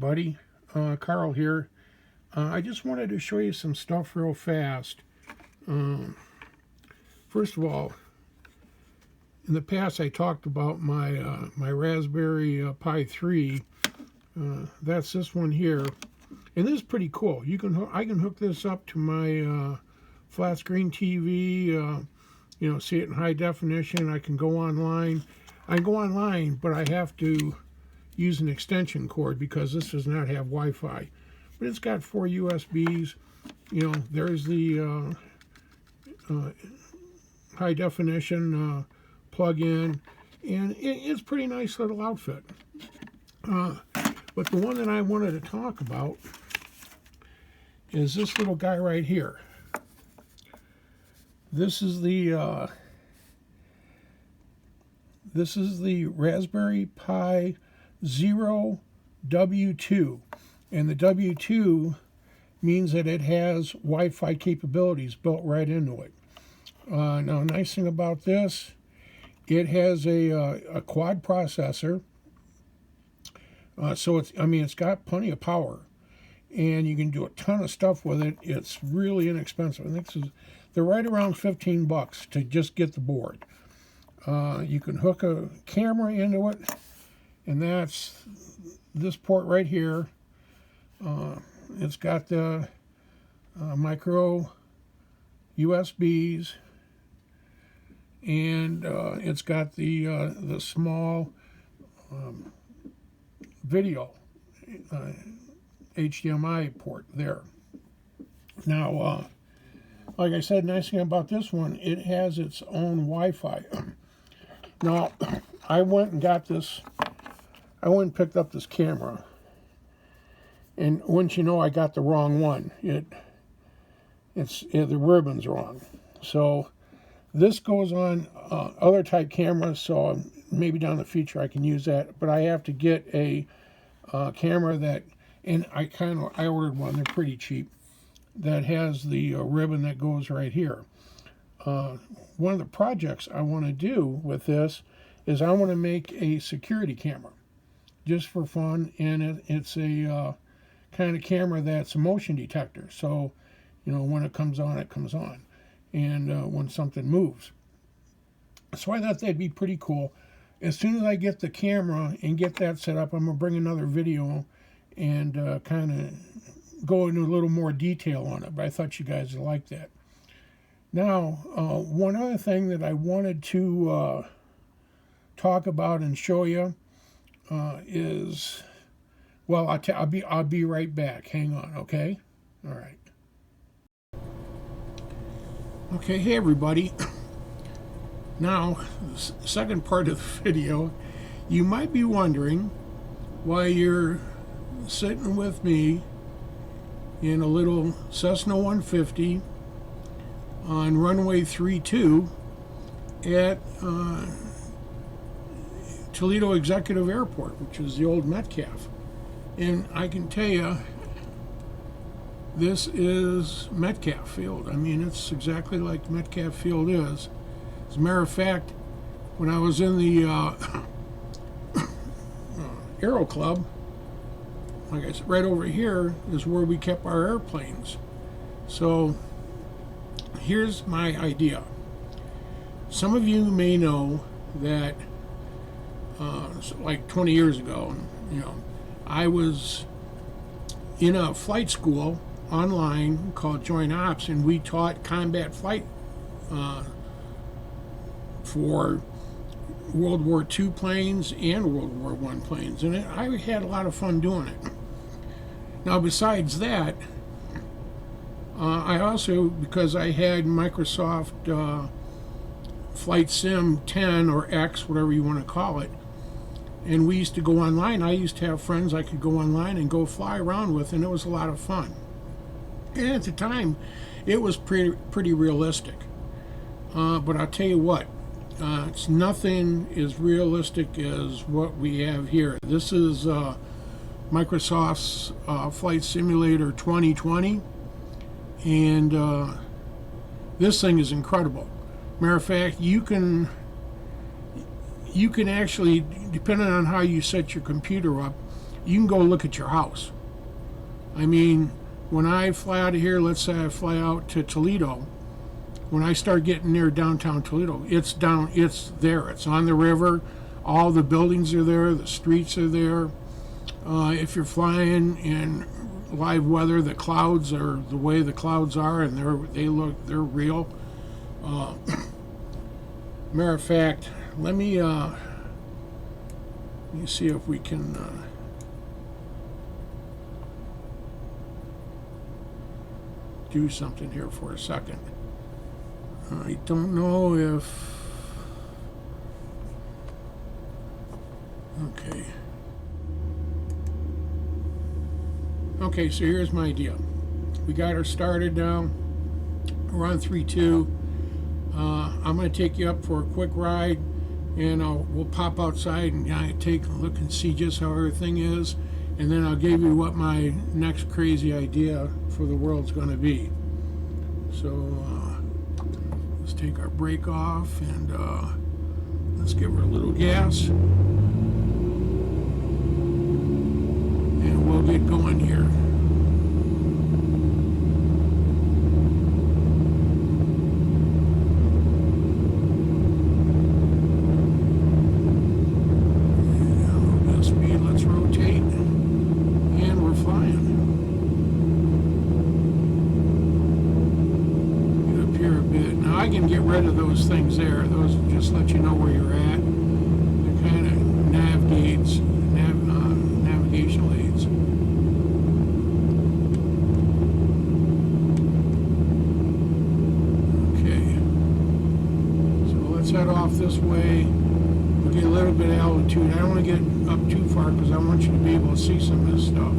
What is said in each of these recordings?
everybody, Carl here. I just wanted to show you some stuff real fast. First of all, in the past I talked about my my Raspberry Pi 3. That's this one here, and this is pretty cool. I can hook this up to my flat screen TV. See it in high definition. I can go online. But I have to use an extension cord because this does not have Wi-Fi. But it's got 4 USBs. There's the high definition plug-in, and it's a pretty nice little outfit. But the one that I wanted to talk about is this little guy right here. This is the Raspberry Pi Zero W2, and the W2 means that it has Wi-Fi capabilities built right into it. Now, nice thing about this, it has a quad processor, so it's got plenty of power, and you can do a ton of stuff with it. It's really inexpensive. I think they're right around $15 to just get the board. You can hook a camera into it, and that's this port right here. It's got the micro USBs, and it's got the small video HDMI port there. Now, like I said, nice thing about this one, it has its own Wi-Fi. Now, I went and picked up this camera, and wouldn't you know, I got the wrong one. The ribbon's wrong. So this goes on other type cameras, so maybe down the future I can use that. But I have to get a camera that, and I ordered one. They're pretty cheap. That has the ribbon that goes right here. One of the projects I want to do with this is I want to make a security camera just for fun, and it's a kind of camera that's a motion detector. So, when it comes on, it comes on, and when something moves. So I thought that'd be pretty cool. As soon as I get the camera and get that set up, I'm going to bring another video and kind of go into a little more detail on it. But I thought you guys would like that. Now, one other thing that I wanted to talk about and show you is, well, I'll be right back. Hang on, okay? All right. Okay, hey everybody. Now, the second part of the video, you might be wondering why you're sitting with me in a little Cessna 150 on runway 32 at Toledo Executive Airport, which is the old Metcalf. And I can tell you, this is Metcalf Field. I mean, it's exactly like Metcalf Field is. As a matter of fact, when I was in the Aero Club, like I said, right over here is where we kept our airplanes. So here's my idea. Some of you may know that like 20 years ago, I was in a flight school online called Joint Ops, and we taught combat flight for World War II planes and World War I planes, and I had a lot of fun doing it. Now, besides that, I also, because I had Microsoft Flight Sim 10 or X, whatever you want to call it, and we used to go online. I used to have friends I could go online and go fly around with, and it was a lot of fun. And at the time, it was pretty realistic. But I'll tell you what, it's nothing as realistic as what we have here. This is Microsoft's Flight Simulator 2020, and this thing is incredible. Matter of fact, you can actually, depending on how you set your computer up, you can go look at your house. I mean, when I fly out of here, let's say I fly out to Toledo, when I start getting near downtown Toledo, it's there. It's on the river. All the buildings are there. The streets are there. If you're flying in live weather, the clouds are the way the clouds are, and they're real. Matter of fact, let me see if we can do something here for a second. I don't know if... Okay. Okay, so here's my idea. We got her started now. We're on 3-2. I'm going to take you up for a quick ride, and we'll pop outside and take a look and see just how everything is, and then I'll give you what my next crazy idea for the world's going to be. So let's take our brake off, and let's give her a little gas, and we'll get going here. Get rid of those things there. Those just let you know where you're at. They're kind of navigational aids. Okay. So let's head off this way. We'll get a little bit of altitude. I don't want to get up too far because I want you to be able to see some of this stuff.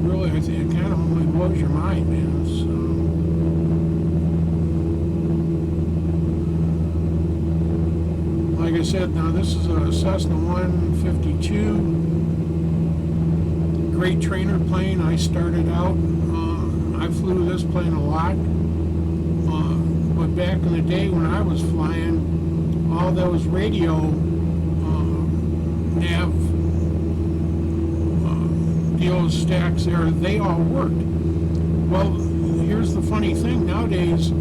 Really, I think it kind of only blows your mind, man. So, like I said, now this is a Cessna 152, great trainer plane. I started out, I flew this plane a lot, but back in the day when I was flying, all those radio nav deals, stacks there, they all worked. Well, here's the funny thing, nowadays,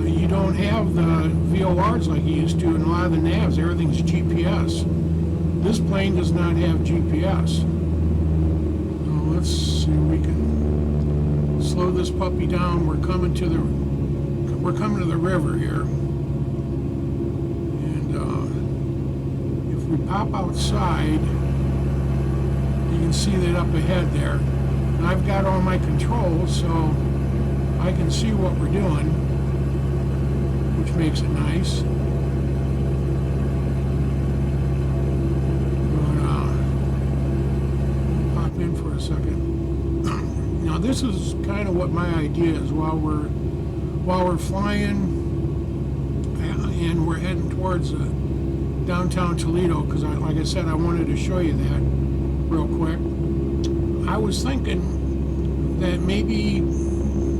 you don't have the VORs like you used to in a lot of the navs. Everything's GPS. This plane does not have GPS. So let's see if we can slow this puppy down. We're coming to the river here. And if we pop outside, you can see that up ahead there. And I've got all my controls, so I can see what we're doing, which makes it nice. Pop in for a second. Now this is kind of what my idea is while we're flying and we're heading towards downtown Toledo, because like I said, I wanted to show you that real quick. I was thinking that maybe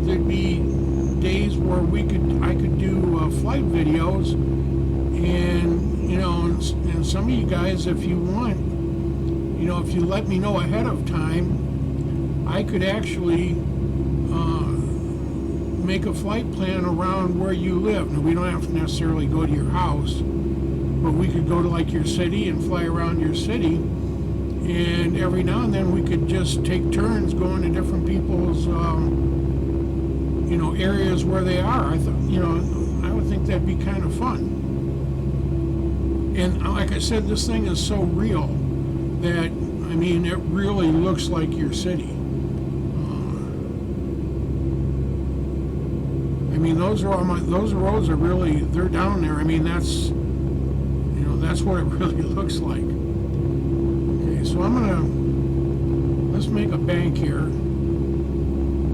there'd be days where I could do flight videos, and and some of you guys, if you want, if you let me know ahead of time, I could actually make a flight plan around where you live. Now, we don't have to necessarily go to your house, but we could go to like your city and fly around your city, and every now and then we could just take turns going to different people's areas where they are. I would think that'd be kind of fun. And like I said, this thing is so real that, I mean, it really looks like your city. I mean, those roads are really, they're down there. I mean, that's what it really looks like. Okay, so let's make a bank here.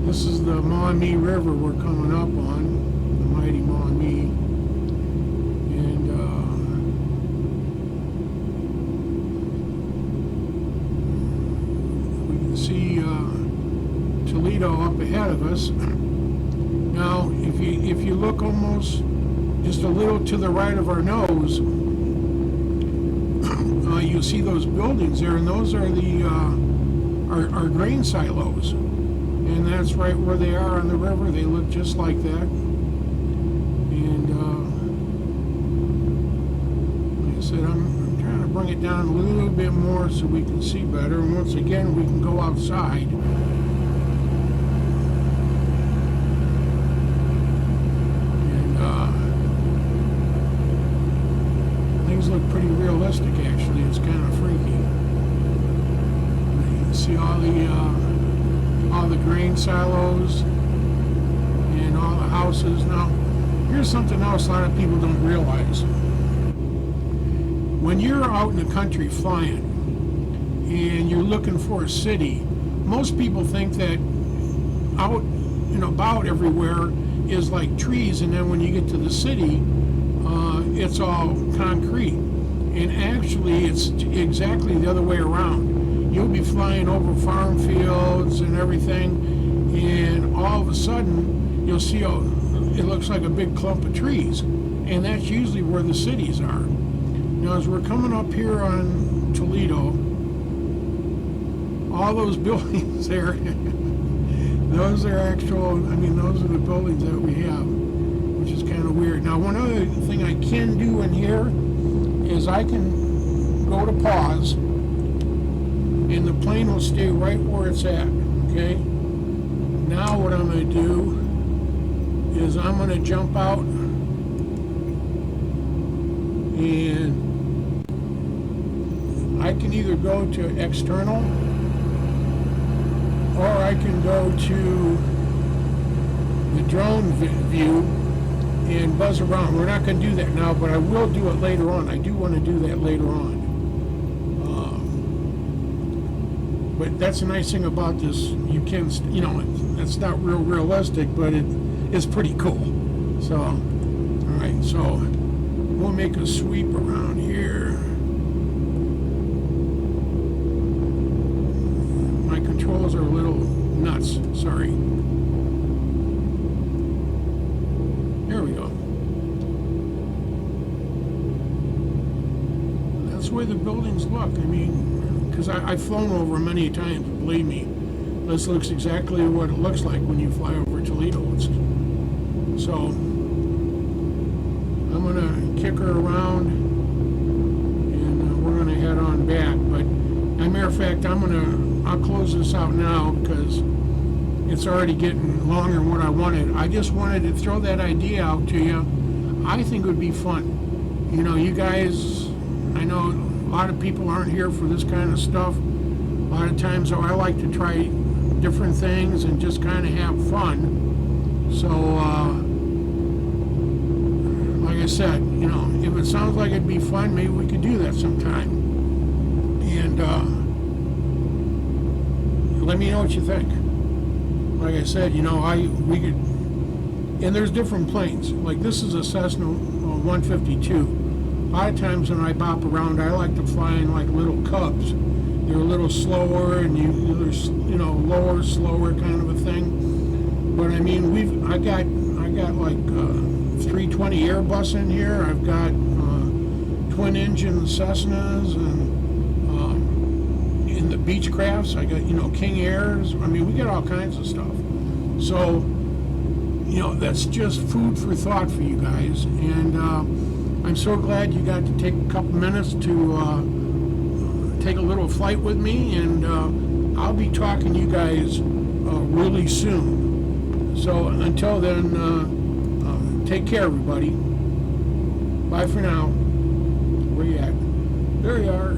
This is the Maumee River we're coming up on, the mighty Maumee. And we can see Toledo up ahead of us. Now, if you look almost just a little to the right of our nose, you see those buildings there, and those are the our grain silos, and that's right where they are on the river. They look just like that. And like I said, I'm trying to bring it down a little bit more so we can see better. And once again, we can go outside. Things look pretty realistic, actually. It's kind of freaky. You can see all the grain silos and all the houses. Now, here's something else a lot of people don't realize. When you're out in the country flying and you're looking for a city, most people think that out and about everywhere is like trees, and then when you get to the city, it's all concrete. And actually, it's exactly the other way around. You'll be flying over farm fields and everything, and all of a sudden, you'll see it looks like a big clump of trees. And that's usually where the cities are. Now, as we're coming up here on Toledo, all those buildings there, those are those are the buildings that we have, which is kind of weird. Now, one other thing I can do in here is I can go to pause, and the plane will stay right where it's at, okay? Now what I'm going to do is I'm going to jump out, and I can either go to external, or I can go to the drone view and buzz around. We're not going to do that now, but I will do it later on. I do want to do that later on. But that's the nice thing about this. You can, it's not real realistic, but it's pretty cool. So, all right, so we'll make a sweep around here. My controls are a little nuts, sorry. There we go. That's the way the buildings look. I mean, because I've flown over many times, believe me. This looks exactly what it looks like when you fly over Toledo. So, I'm going to kick her around, and we're going to head on back. But, as a matter of fact, I'll close this out now because it's already getting longer than what I wanted. I just wanted to throw that idea out to you. I think it would be fun. You guys, I know a lot of people aren't here for this kind of stuff. A lot of times, I like to try different things and just kind of have fun. So, like I said, if it sounds like it'd be fun, maybe we could do that sometime. And let me know what you think. Like I said, we could, and there's different planes. Like this is a Cessna 152. A lot of times when I bop around, I like to fly in like little cubs. They're a little slower, and they're lower, slower kind of a thing. But I mean, I got like 320 Airbus in here. I've got twin engine Cessnas, and in the Beechcrafts, I got King Airs. I mean, we get all kinds of stuff. So that's just food for thought for you guys. And I'm so glad you got to take a couple minutes to take a little flight with me, and I'll be talking to you guys really soon. So until then, take care, everybody. Bye for now. Where you at? There you are.